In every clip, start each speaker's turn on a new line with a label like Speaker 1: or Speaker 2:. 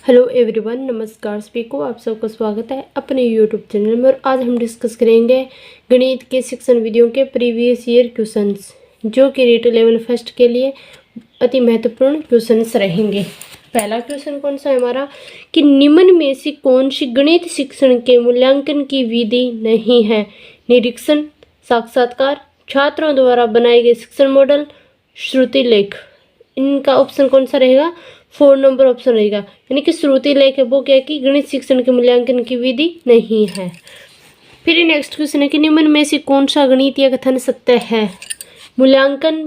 Speaker 1: Hello everyone, नमस्कार सभी को। आप सबका स्वागत है अपने यूट्यूब चैनल में। और आज हम डिस्कस करेंगे गणित के सेक्शन विधियों के प्रीवियस ईयर क्वेश्चंस, जो कि रेट लेवल फर्स्ट के लिए अति महत्वपूर्ण क्वेश्चंस रहेंगे। पहला क्वेश्चन कौन सा है हमारा कि निम्न में से कौन सी गणित शिक्षण के मूल्यांकन की विधि नहीं है? निरीक्षण, साक्षात्कार, छात्रों द्वारा बनाए गए शिक्षण मॉडल, श्रुति लेख। इनका ऑप्शन कौन सा रहेगा? 4 नंबर ऑप्शन रहेगा। यानी कि श्रुति लेख है वो क्या कि गणित शिक्षण के मूल्यांकन की विधि नहीं है। फिर नेक्स्ट क्वेश्चन है कि निम्न में से कौन सा गणितीय कथन सत्य है? मूल्यांकन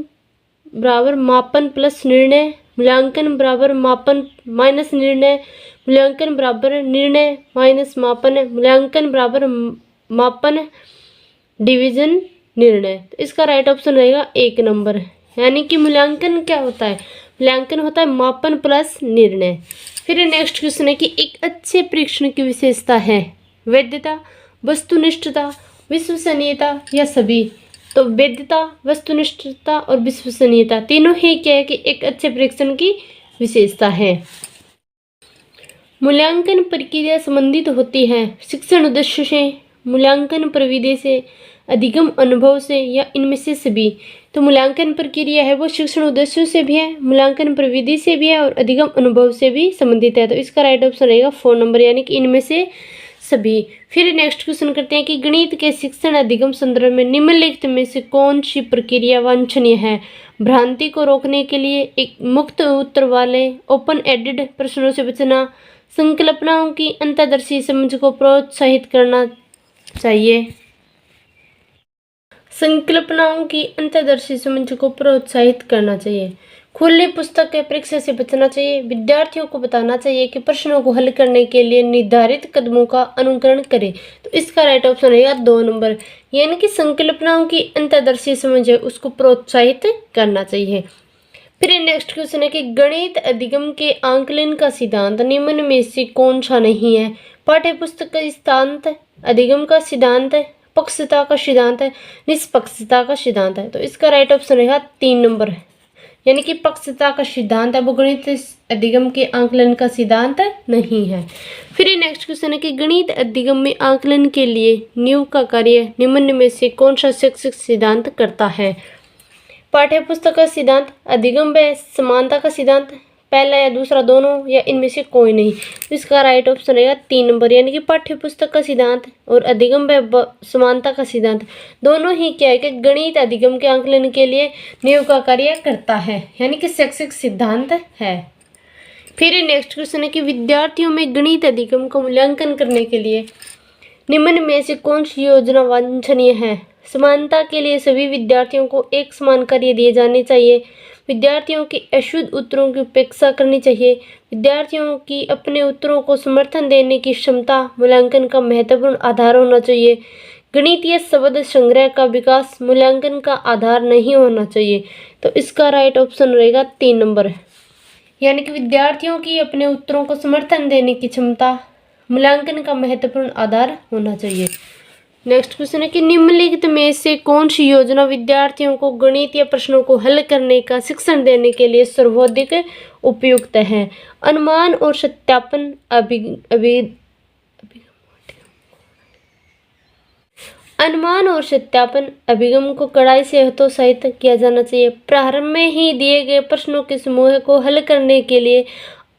Speaker 1: बराबर मापन प्लस निर्णय, मूल्यांकन बराबर मापन माइनस निर्णय, मूल्यांकन बराबर निर्णय माइनस मापन, मूल्यांकन बराबर मापन डिवीजन निर्णय। तो इसका राइट ऑप्शन रहेगा 1 नंबर। यानी कि मूल्यांकन क्या होता है? मूल्यांकन होता है मापन प्लस निर्णय। फिर नेक्स्ट क्वेश्चन है कि एक अच्छे परीक्षण की विशेषता है वैधता, वस्तुनिष्ठता, विश्वसनीयता या सभी? तो वैधता, वस्तुनिष्ठता और विश्वसनीयता तीनों ही क्या है कि एक अच्छे परीक्षण की विशेषता है। मूल्यांकन प्रक्रिया संबंधित होती है शिक्षण उद्देश्य से, मूल्यांकन प्रविधि से, अधिगम अनुभव से या इनमें से सभी? तो मूल्यांकन प्रक्रिया है वो शिक्षण उद्देश्यों से भी है, मूल्यांकन प्रविधि से भी है और अधिगम अनुभव से भी संबंधित है। तो इसका राइट ऑप्शन रहेगा 4 नंबर, यानी कि इनमें से सभी। फिर नेक्स्ट क्वेश्चन करते हैं कि गणित के शिक्षण अधिगम संदर्भ में निम्नलिखित में से कौन सी प्रक्रिया वांछनीय है? भ्रांति को रोकने के लिए एक मुक्त उत्तर वाले ओपन एंडेड प्रश्नों से बचना, संकल्पनाओं की अंतर्दर्शी समझ को प्रोत्साहित करना चाहिए, संकल्पनाओं की अंतर्दर्शी समझ को प्रोत्साहित करना चाहिए, खुली पुस्तक के परीक्षा से बचना चाहिए, विद्यार्थियों को बताना चाहिए कि प्रश्नों को हल करने के लिए निर्धारित कदमों का अनुकरण करें। तो इसका राइट ऑप्शन रहेगा 2 नंबर, यानी कि संकल्पनाओं की अंतर्दर्शी समझ है उसको प्रोत्साहित करना चाहिए। फिर नेक्स्ट क्वेश्चन है कि गणित अधिगम के आंकलन का सिद्धांत निम्न में से कौन सा नहीं है? पाठ्य पुस्तक का सिद्धांत, अधिगम का सिद्धांत, पक्षता का सिद्धांत है, निष्पक्षता का सिद्धांत है। तो इसका राइट ऑप्शन रहेगा 3 नंबर, यानी कि पक्षता का सिद्धांत है वो गणित अधिगम के आंकलन का सिद्धांत नहीं है। फिर नेक्स्ट क्वेश्चन है कि गणित अधिगम में आंकलन के लिए नींव का कार्य निम्न में से कौन सा शैक्षिक सिद्धांत करता है? पाठ्य पुस्तक का सिद्धांत, अधिगम व समानता का सिद्धांत, पहला या दूसरा दोनों या इनमें से कोई नहीं? तो इसका राइट ऑप्शन रहेगा 3 नंबर, यानी कि पाठ्य पुस्तक का सिद्धांत और अधिगम व समानता का सिद्धांत दोनों ही क्या है कि गणित अधिगम के आंकलन के लिए नींव का कार्य करता है, यानी कि शैक्षिक सिद्धांत है। फिर नेक्स्ट क्वेश्चन है कि विद्यार्थियों में गणित अधिगम का मूल्यांकन करने के लिए निम्न में से कौन सी योजना वांछनीय है? समानता के लिए सभी विद्यार्थियों को एक समान कार्य दिए जाने चाहिए, विद्यार्थियों के अशुद्ध उत्तरों की उपेक्षा करनी चाहिए, विद्यार्थियों की अपने उत्तरों को समर्थन देने की क्षमता मूल्यांकन का महत्वपूर्ण आधार होना चाहिए, गणितीय शब्द संग्रह का विकास मूल्यांकन का आधार नहीं होना चाहिए। तो इसका राइट ऑप्शन रहेगा 3 नंबर, यानी कि विद्यार्थियों की अपने उत्तरों को समर्थन देने की क्षमता मूल्यांकन का महत्वपूर्ण आधार होना चाहिए। नेक्स्ट क्वेश्चन है कि निम्नलिखित में से कौन सी योजना विद्यार्थियों को गणितीय प्रश्नों को हल करने का शिक्षण देने के लिए सर्वाधिक उपयुक्त है? अनुमान और सत्यापन अनुमान और सत्यापन अभिगम को कड़ाई से हतोत्साहित किया जाना चाहिए। प्रारंभ में ही दिए गए प्रश्नों के समूह को हल करने के लिए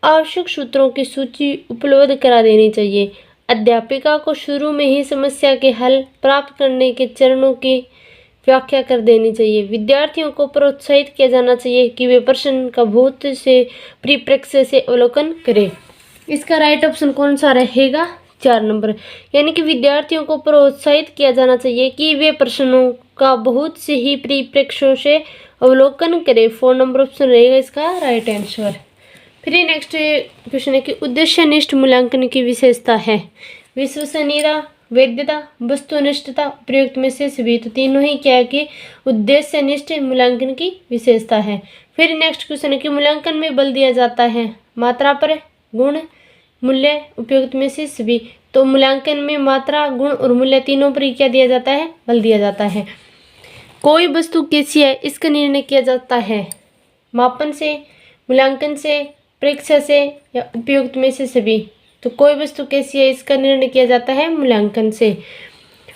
Speaker 1: आवश्यक सूत्रों की सूची उपलब्ध करा देनी चाहिए। अध्यापिका को शुरू में ही समस्या के हल प्राप्त करने के चरणों की व्याख्या कर देनी चाहिए। विद्यार्थियों को प्रोत्साहित किया जाना चाहिए कि वे प्रश्न का बहुत से परिप्रेक्ष्य से अवलोकन करें। इसका राइट ऑप्शन कौन सा रहेगा? 4 नंबर, यानी कि विद्यार्थियों को प्रोत्साहित किया जाना चाहिए कि वे प्रश्नों का बहुत से ही परिप्रेक्ष्यों से अवलोकन करें। 4 नंबर ऑप्शन रहेगा इसका राइट आंसर। फिर नेक्स्ट क्वेश्चन है कि उद्देश्यनिष्ठ मूल्यांकन की विशेषता है विश्वसनीयता, वैधता, वस्तुनिष्ठता, प्रयुक्त में से सभी? तो तीनों ही क्या है कि उद्देश्यनिष्ठ मूल्यांकन की विशेषता है। फिर नेक्स्ट क्वेश्चन है कि मूल्यांकन में बल दिया जाता है मात्रा पर, गुण, मूल्य, उपयुक्त में से सभी? तो मूल्यांकन में मात्रा, गुण और मूल्य तीनों पर क्या दिया जाता है? बल दिया जाता है। कोई वस्तु कैसी है इसका निर्णय किया जाता है मापन से, मूल्यांकन से, परीक्षा से या उपयुक्त में से सभी। तो कोई वस्तु कैसी है, इसका निर्णय किया जाता है मूल्यांकन से।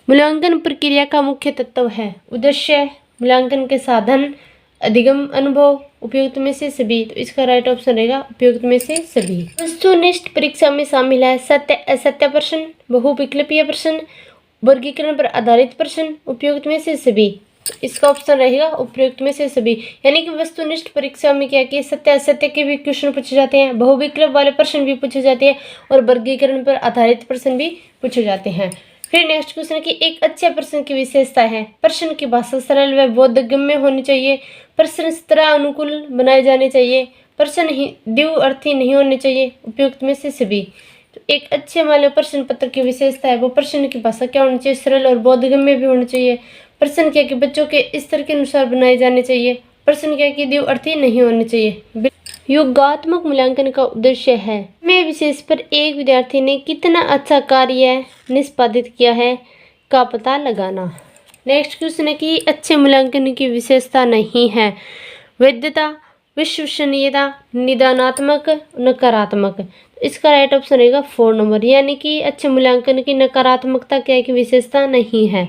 Speaker 1: मूल्यांकन प्रक्रिया का मुख्य तत्व है उद्देश्य, मूल्यांकन के साधन, अधिगम, अनुभव, उपयुक्त में से सभी। तो इसका राइट ऑप्शन रहेगा उपयुक्त में से सभी। वस्तुनिष्ठ परीक्षा में शामिल है सत्य असत्य प्रश्न, बहुविकल्पीय प्रश्न, वर्गीकरण पर आधारित प्रश्न, उपयुक्त में से सभी। इसका ऑप्शन रहेगा उपयुक्त में से सभी। यानी कि वस्तुनिष्ठ परीक्षा में क्या कि सत्य असत्य के भी क्वेश्चन पूछे जाते हैं, बहुविकल्प वाले प्रश्न भी पूछे जाते हैं और वर्गीकरण पर आधारित प्रश्न भी पूछे जाते हैं। फिर नेक्स्ट क्वेश्चन है कि एक अच्छे प्रश्न की विशेषता है प्रश्न की भाषा सरल व बोधगम्य होनी चाहिए, प्रश्न सत्र अनुकूल बनाए जाने चाहिए, प्रश्न ही द्विअर्थी नहीं होने चाहिए, उपयुक्त में से सभी। तो एक अच्छे मान लो प्रश्न पत्र की विशेषता है वो प्रश्न की भाषा क्या होनी चाहिए, सरल और बोधगम्य भी होनी चाहिए, प्रश्न क्या कि बच्चों के स्तर के अनुसार बनाए जाने चाहिए, प्रश्न क्या कि द्विअर्थी नहीं होने चाहिए। योगात्मक मूल्यांकन का उद्देश्य है में विशेष पर एक विद्यार्थी ने कितना अच्छा कार्य निष्पादित किया है का पता लगाना। नेक्स्ट क्वेश्चन है कि अच्छे मूल्यांकन की विशेषता नहीं है वैधता, विश्वसनीयता, निदानात्मक, नकारात्मक। इसका राइट ऑप्शन रहेगा 4 नंबर। यानी कि अच्छे मूल्यांकन की नकारात्मकता क्या की विशेषता नहीं है।